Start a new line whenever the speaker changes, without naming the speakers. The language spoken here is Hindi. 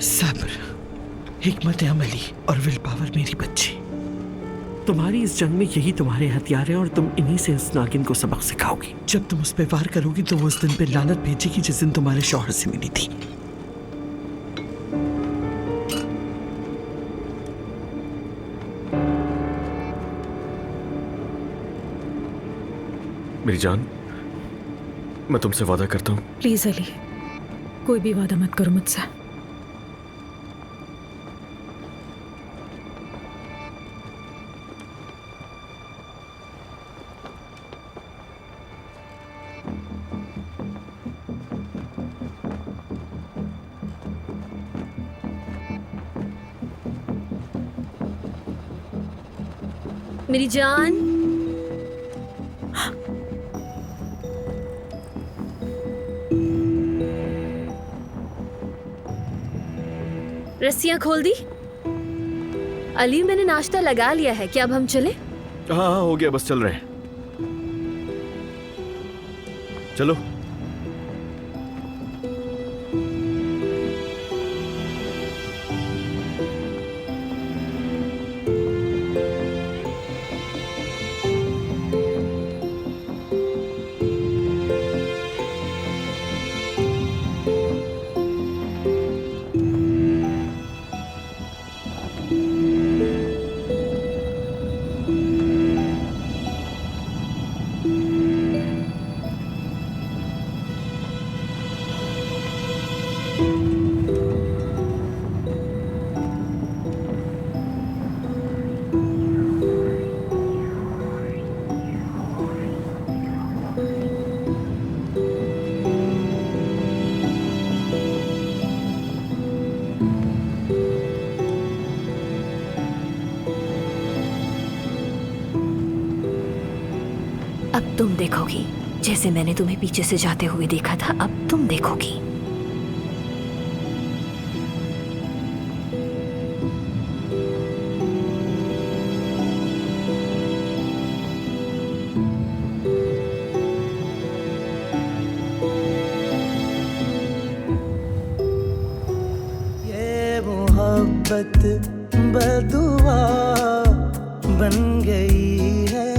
सब्र, हिकमत अमली और विल पावर मेरी बच्ची। तुम्हारी इस जंग में यही तुम्हारे हथियार हैं और तुम इन्हीं से उस नागिन को सबक सिखाओगी। जब तुम उस पे वार करोगी तो वो उस दिन पे लानत भेजेगी जिस दिन तुम्हारे शौहर से मिली थी।
मेरी जान, मैं तुमसे वादा करता हूँ।
प्लीज अली, कोई भी वादा मत करो मुझसे।
मेरी जान, रस्सियां खोल दी। अली, मैंने नाश्ता लगा लिया है, क्या अब हम चले?
हाँ हाँ, हो गया, बस चल रहे हैं। चलो।
अब तुम देखोगी, जैसे मैंने तुम्हें पीछे से जाते हुए देखा था, अब तुम देखोगी।
ये मोहब्बत बदुआ बन गई है,